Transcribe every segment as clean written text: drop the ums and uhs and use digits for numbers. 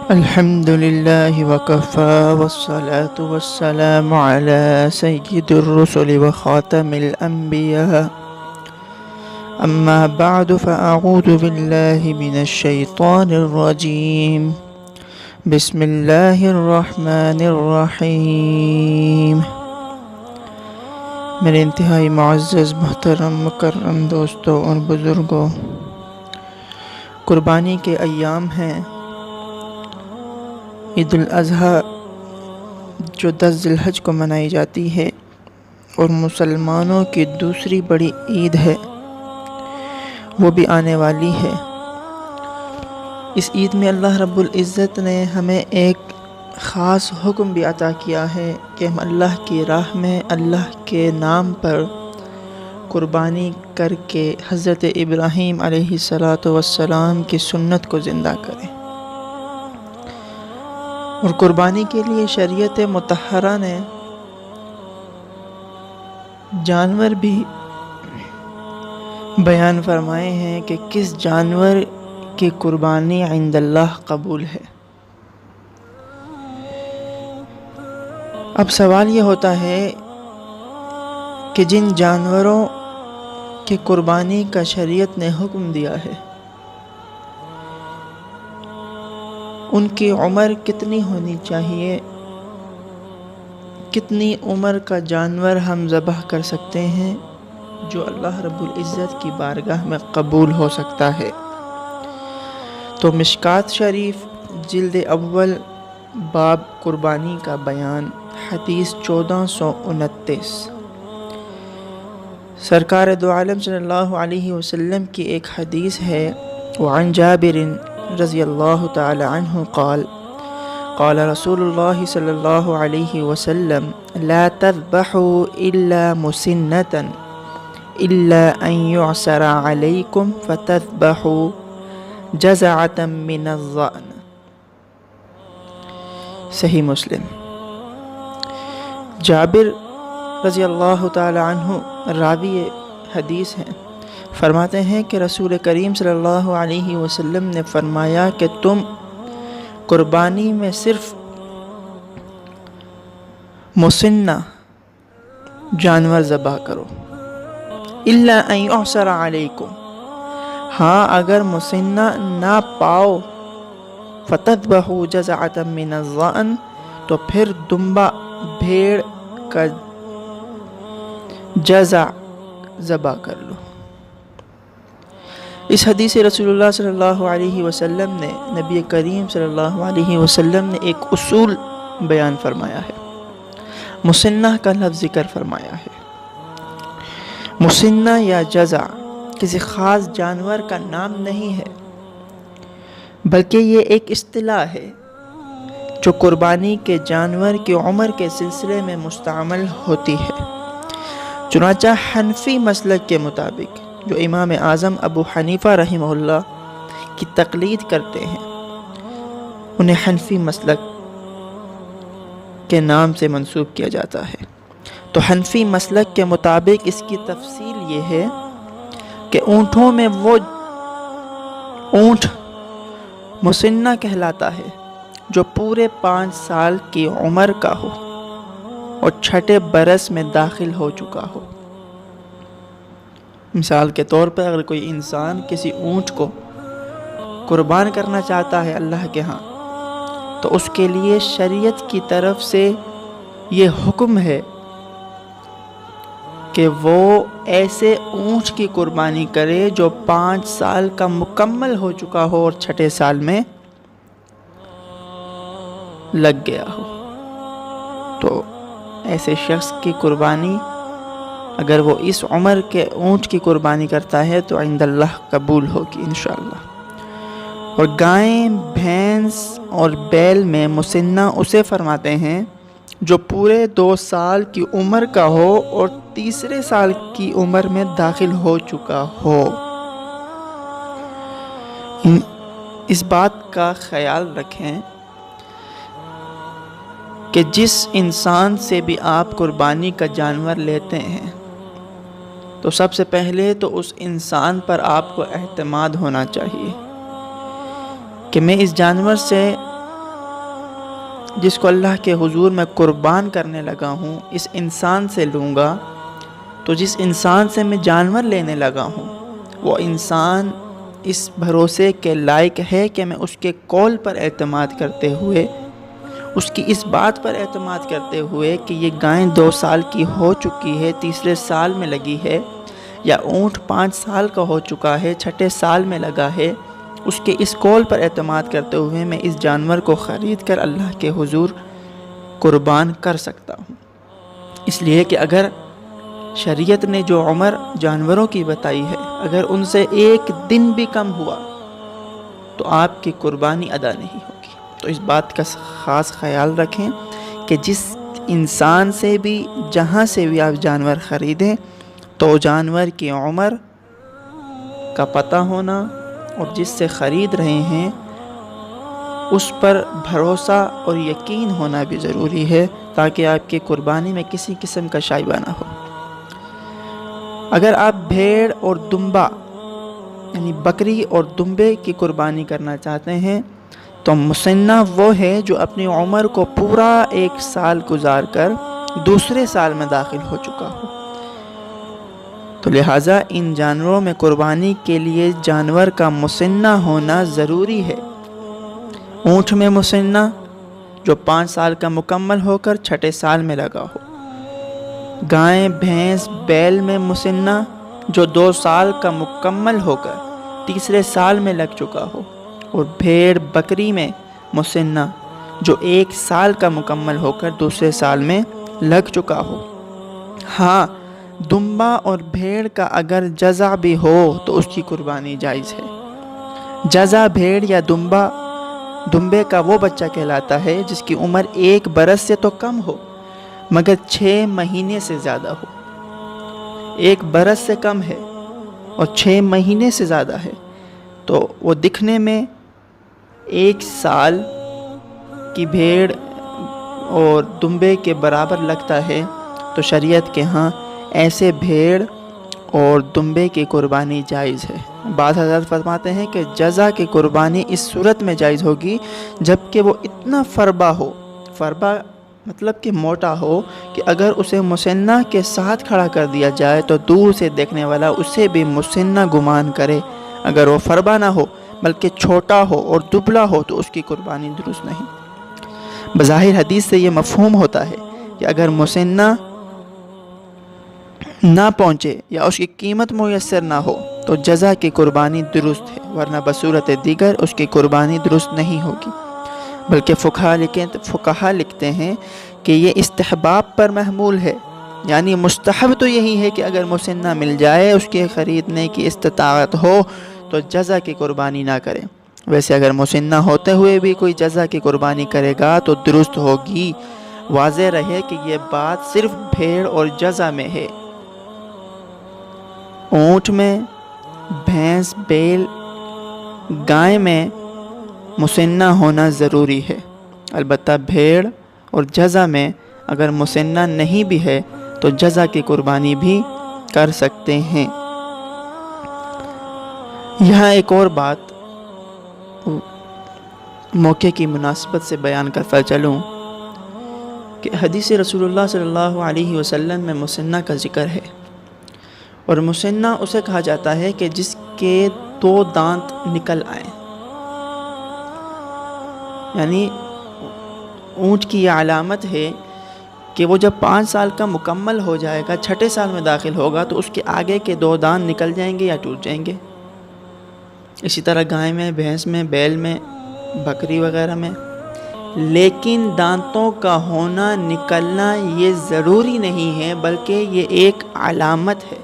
الحمد لله وكفى والصلاة والسلام على سيد الرسل وخاتم الأنبياء أما بعد فأعوذ بالله من الشيطان الرجيم بسم الله الرحمن الرحیم۔ میرے انتہائی معزز محترم مکرم دوستوں اور بزرگوں، قربانی کے ایام ہیں۔ عید الاضحیٰ جو 10 ذی الحج کو منائی جاتی ہے اور مسلمانوں کی دوسری بڑی عید ہے، وہ بھی آنے والی ہے۔ اس عید میں اللہ رب العزت نے ہمیں ایک خاص حکم بھی عطا کیا ہے کہ ہم اللہ کی راہ میں اللہ کے نام پر قربانی کر کے حضرت ابراہیم علیہ السلام کی سنت کو زندہ کریں۔ اور قربانی کے لیے شریعت مطہرہ نے جانور بھی بیان فرمائے ہیں کہ کس جانور کی قربانی عند اللہ قبول ہے۔ اب سوال یہ ہوتا ہے کہ جن جانوروں کی قربانی کا شریعت نے حکم دیا ہے، ان کی عمر کتنی ہونی چاہیے؟ کتنی عمر کا جانور ہم ذبح کر سکتے ہیں جو اللہ رب العزت کی بارگاہ میں قبول ہو سکتا ہے؟ تو مشکات شریف جلد اول باب قربانی کا بیان، حدیث 1429، سرکار دو عالم صلی اللہ علیہ وسلم کی ایک حدیث ہے۔ وعن جابر رضی اللہ تعالی عنہ قال قال رسول اللہ صلی اللہ علیہ وسلم لا تذبحوا الا مسنة الا ان يعسر عليكم فتذبحوا جزعة من الضأن۔ صحیح مسلم۔ جابر رضی اللہ تعالی عنہ راوی حدیث ہیں، فرماتے ہیں کہ رسول کریم صلی اللہ علیہ وسلم نے فرمایا کہ تم قربانی میں صرف مسنہ جانور ذبح کرو، الا ان یعسر علیکم، ہاں اگر مسنہ نہ پاؤ، فتذبحوا جزعة من الضأن، تو پھر دمبا بھیڑ کا جزع ذبح کر لو۔ اس حدیث رسول اللہ صلی اللہ علیہ وسلم نے، نبی کریم صلی اللہ علیہ وسلم نے ایک اصول بیان فرمایا ہے، مسنہ کا لفظ ذکر فرمایا ہے۔ مسنہ یا جزع کسی خاص جانور کا نام نہیں ہے، بلکہ یہ ایک اصطلاح ہے جو قربانی کے جانور کی عمر کے سلسلے میں مستعمل ہوتی ہے۔ چنانچہ حنفی مسلک کے مطابق، جو امام اعظم ابو حنیفہ رحمہ اللہ کی تقلید کرتے ہیں، انہیں حنفی مسلک کے نام سے منسوب کیا جاتا ہے۔ تو حنفی مسلک کے مطابق اس کی تفصیل یہ ہے کہ اونٹوں میں وہ اونٹ مسنہ کہلاتا ہے جو پورے 5 سال کی عمر کا ہو اور 6 برس میں داخل ہو چکا ہو۔ مثال کے طور پر اگر کوئی انسان کسی اونٹ کو قربان کرنا چاہتا ہے اللہ کے ہاں، تو اس کے لیے شریعت کی طرف سے یہ حکم ہے کہ وہ ایسے اونٹ کی قربانی کرے جو 5 سال کا مکمل ہو چکا ہو اور 6 سال میں لگ گیا ہو۔ تو ایسے شخص کی قربانی اگر وہ اس عمر کے اونٹ کی قربانی کرتا ہے تو عند اللہ قبول ہوگی انشاءاللہ۔ اور گائیں، بھینس اور بیل میں مسنہ اسے فرماتے ہیں جو پورے 2 سال کی عمر کا ہو اور 3 سال کی عمر میں داخل ہو چکا ہو۔ اس بات کا خیال رکھیں کہ جس انسان سے بھی آپ قربانی کا جانور لیتے ہیں تو سب سے پہلے تو اس انسان پر آپ کو اعتماد ہونا چاہیے کہ میں اس جانور سے جس کو اللہ کے حضور میں قربان کرنے لگا ہوں اس انسان سے لوں گا تو جس انسان سے میں جانور لینے لگا ہوں وہ انسان اس بھروسے کے لائق ہے کہ میں اس کے قول پر اعتماد کرتے ہوئے، اس کی اس بات پر اعتماد کرتے ہوئے کہ یہ گائے 2 سال کی ہو چکی ہے، تیسرے سال میں لگی ہے، یا اونٹ 5 سال کا ہو چکا ہے، 6 سال میں لگا ہے، اس کے اس قول پر اعتماد کرتے ہوئے میں اس جانور کو خرید کر اللہ کے حضور قربان کر سکتا ہوں۔ اس لیے کہ اگر شریعت نے جو عمر جانوروں کی بتائی ہے اگر ان سے 1 دن بھی کم ہوا تو آپ کی قربانی ادا نہیں ہوگی۔ تو اس بات کا خاص خیال رکھیں کہ جس انسان سے بھی جہاں سے بھی آپ جانور خریدیں تو جانور کی عمر کا پتہ ہونا اور جس سے خرید رہے ہیں اس پر بھروسہ اور یقین ہونا بھی ضروری ہے تاکہ آپ کی قربانی میں کسی قسم کا شائبہ نہ ہو۔ اگر آپ بھیڑ اور دمبا یعنی بکری اور دمبے کی قربانی کرنا چاہتے ہیں تو مسنہ وہ ہے جو اپنی عمر کو پورا 1 سال گزار کر دوسرے سال میں داخل ہو چکا ہو۔ تو لہٰذا ان جانوروں میں قربانی کے لیے جانور کا مسنہ ہونا ضروری ہے۔ اونٹ میں مسنہ جو 5 سال کا مکمل ہو کر 6 سال میں لگا ہو، گائے بھینس بیل میں مسنہ جو 2 سال کا مکمل ہو کر تیسرے سال میں لگ چکا ہو، اور بھیڑ بکری میں مسنہ جو 1 سال کا مکمل ہو کر دوسرے سال میں لگ چکا ہو۔ ہاں دمبا اور بھیڑ کا اگر جزع بھی ہو تو اس کی قربانی جائز ہے۔ جزع بھیڑ یا دمبے کا وہ بچہ کہلاتا ہے جس کی عمر 1 برس سے تو کم ہو مگر 6 مہینے سے زیادہ ہو۔ 1 برس سے کم ہے اور 6 مہینے سے زیادہ ہے تو وہ دکھنے میں 1 سال کی بھیڑ اور دمبے کے برابر لگتا ہے تو شریعت کے ہاں ایسے بھیڑ اور دمبے کی قربانی جائز ہے۔ بعض حضرات فرماتے ہیں کہ جزع کی قربانی اس صورت میں جائز ہوگی جبکہ وہ اتنا فربا ہو، فربا مطلب کہ موٹا ہو کہ اگر اسے مسنہ کے ساتھ کھڑا کر دیا جائے تو دور سے دیکھنے والا اسے بھی مسنہ گمان کرے۔ اگر وہ فربا نہ ہو بلکہ چھوٹا ہو اور دبلا ہو تو اس کی قربانی درست نہیں۔ بظاہر حدیث سے یہ مفہوم ہوتا ہے کہ اگر مسنہ نہ پہنچے یا اس کی قیمت میسر نہ ہو تو جزع کی قربانی درست ہے، ورنہ بصورت دیگر اس کی قربانی درست نہیں ہوگی۔ بلکہ فقہا لکھتے ہیں کہ یہ استحباب پر محمول ہے، یعنی مستحب تو یہی ہے کہ اگر مسنہ مل جائے اس کے خریدنے کی استطاعت ہو تو جزع کی قربانی نہ کرے۔ ویسے اگر مسنہ ہوتے ہوئے بھی کوئی جزع کی قربانی کرے گا تو درست ہوگی۔ واضح رہے کہ یہ بات صرف بھیڑ اور جزع میں ہے، اونٹ میں، بھینس بیل گائے میں مسنہ ہونا ضروری ہے۔ البتہ بھیڑ اور جزع میں اگر مسنہ نہیں بھی ہے تو جزع کی قربانی بھی کر سکتے ہیں۔ یہاں ایک اور بات موقع کی مناسبت سے بیان کرتا چلوں کہ حدیث رسول اللہ صلی اللہ علیہ وسلم میں مسنہ کا ذکر ہے، اور مسنہ اسے کہا جاتا ہے کہ جس کے 2 دانت نکل آئیں، یعنی اونٹ کی یہ علامت ہے کہ وہ جب 5 سال کا مکمل ہو جائے گا، 6 سال میں داخل ہوگا تو اس کے آگے کے 2 دانت نکل جائیں گے یا ٹوٹ جائیں گے۔ اسی طرح گائے میں، بھینس میں، بیل میں، بکری وغیرہ میں۔ لیکن دانتوں کا ہونا نکلنا یہ ضروری نہیں ہے بلکہ یہ ایک علامت ہے۔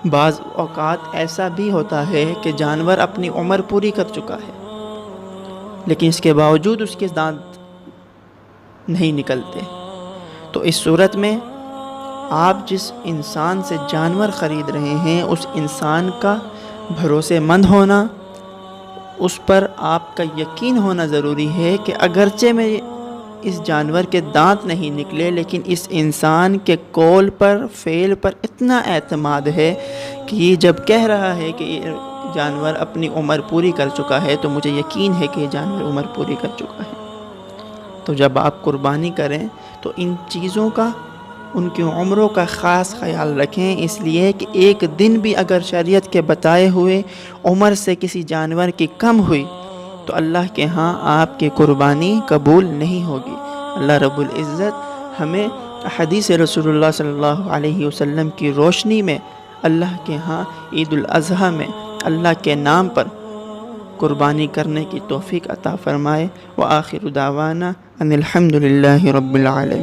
بعض اوقات ایسا بھی ہوتا ہے کہ جانور اپنی عمر پوری کر چکا ہے لیکن اس کے باوجود اس کے دانت نہیں نکلتے، تو اس صورت میں آپ جس انسان سے جانور خرید رہے ہیں اس انسان کا بھروسے مند ہونا، اس پر آپ کا یقین ہونا ضروری ہے کہ اگرچہ میں اس جانور کے دانت نہیں نکلے لیکن اس انسان کے قول پر، فعل پر اتنا اعتماد ہے کہ یہ جب کہہ رہا ہے کہ یہ جانور اپنی عمر پوری کر چکا ہے تو مجھے یقین ہے کہ یہ جانور عمر پوری کر چکا ہے۔ تو جب آپ قربانی کریں تو ان چیزوں کا، ان کی عمروں کا خاص خیال رکھیں، اس لیے کہ ایک دن بھی اگر شریعت کے بتائے ہوئے عمر سے کسی جانور کی کم ہوئی تو اللہ کے ہاں آپ کی قربانی قبول نہیں ہوگی۔ اللہ رب العزت ہمیں حدیث رسول اللہ صلی اللہ علیہ وسلم کی روشنی میں اللہ کے ہاں عید الاضحیٰ میں اللہ کے نام پر قربانی کرنے کی توفیق عطا فرمائے۔ وآخر دعوانا ان الحمد للہ رب العالمین۔